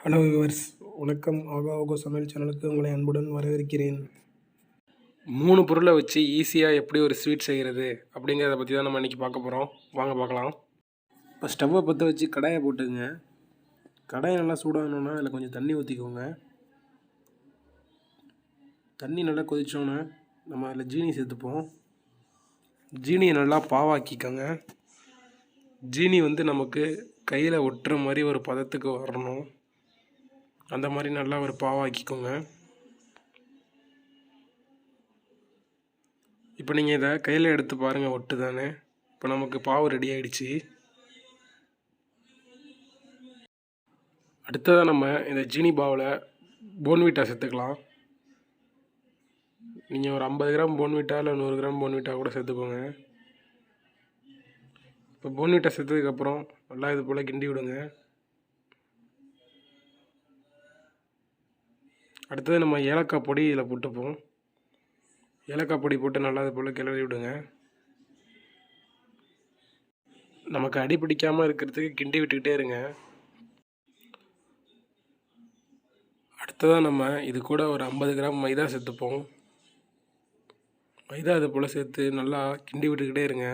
Hello viewers, வணக்கம். ஆகா சமையல் சேனலுக்கு உங்களை அன்புடன் வரவேற்கிறேன். 3 பொருளை வச்சு ஈஸியாக எப்படி ஒரு ஸ்வீட் செய்கிறது அப்படிங்கிறத பற்றி தான் நம்ம இன்றைக்கி பார்க்க போகிறோம். வாங்க பார்க்கலாம். இப்போ ஸ்டவ்வை பற்ற வச்சு கடாயை போட்டுங்க. கடாயை நல்லா சூடாகணுன்னா அதில் கொஞ்சம் தண்ணி ஊற்றிக்கோங்க. தண்ணி நல்லா கொதிச்சோன்னே நம்ம அதில் ஜீனி சேர்த்துப்போம். ஜீனியை நல்லா பாவாக்கிக்கோங்க. ஜீனி நமக்கு கையில் ஒட்டுற மாதிரி ஒரு பதத்துக்கு வரணும். அந்த மாதிரி நல்லா ஒரு பாவாக்கிக்கோங்க. இப்போ நீங்கள் இதை கையில் எடுத்து பாருங்கள், ஒட்டு தானே. இப்போ நமக்கு பாவு ரெடி ஆகிடுச்சு. அடுத்ததாக நம்ம இந்த ஜீனி பாவில் போர்ன்விட்டா சேர்த்துக்கலாம். நீங்கள் ஒரு 50 கிராம் போர்ன்விட்டா இல்லை 100 கிராம் போர்ன்விட்டா கூட சேர்த்துக்கோங்க. இப்போ போர்ன்விட்டா சேர்த்ததுக்கப்புறம் நல்லா இது போல் கிண்டி விடுங்க. அடுத்தது நம்ம ஏலக்காய் பொடி இதில் போட்டுப்போம். ஏலக்காய் பொடி போட்டு நல்லா இது போல் கிளறி விடுங்க. நமக்கு அடி பிடிக்காமல் இருக்கிறதுக்கு கிண்டி விட்டுக்கிட்டே இருங்க. அடுத்ததாக நம்ம இது கூட ஒரு 50 கிராம் மைதா சேர்த்துப்போம். மைதா இது போல் சேர்த்து நல்லா கிண்டி விட்டுக்கிட்டே இருங்க.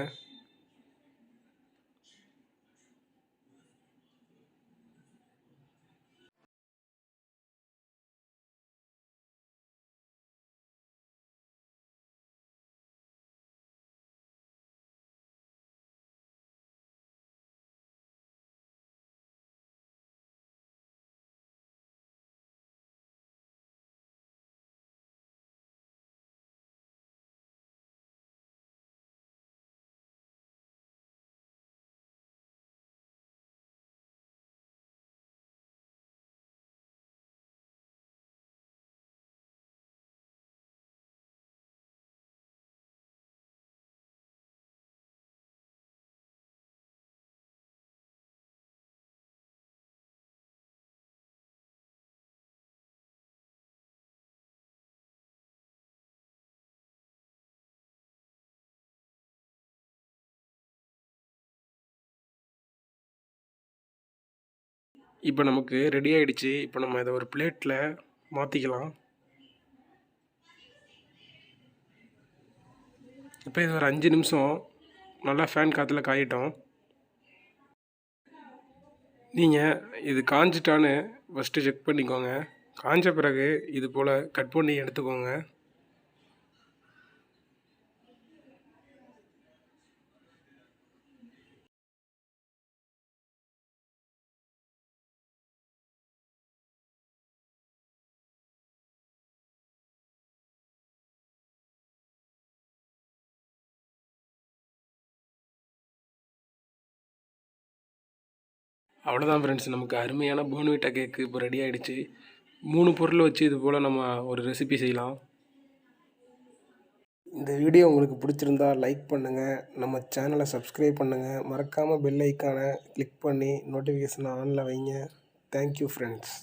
இப்போ நமக்கு ரெடி ஆகிடுச்சு. இப்போ நம்ம இதை ஒரு பிளேட்டில் மாற்றிக்கலாம். இப்போ இது ஒரு 5 நிமிஷம் நல்லா ஃபேன் காற்றுல காயிட்டோம். நீங்கள் இது காஞ்சிட்டான்னு ஃபஸ்ட்டு செக் பண்ணிக்கோங்க. காஞ்ச பிறகு இது போல் கட் பண்ணி எடுத்துக்கோங்க. அவ்வளோதான் ஃப்ரெண்ட்ஸ், நமக்கு அருமையான போர்ன்விட்டா கேக்கு இப்போ ரெடி ஆகிடுச்சு. 3 பொருள் வச்சு இது போல் நம்ம ஒரு ரெசிபி செய்யலாம். இந்த வீடியோ உங்களுக்கு பிடிச்சிருந்தா லைக் பண்ணுங்கள், நம்ம சேனலை சப்ஸ்கிரைப் பண்ணுங்கள், மறக்காமல் பெல் ஐக்கானை கிளிக் பண்ணி நோட்டிஃபிகேஷனை ஆனில் வைங்க. Thank you friends.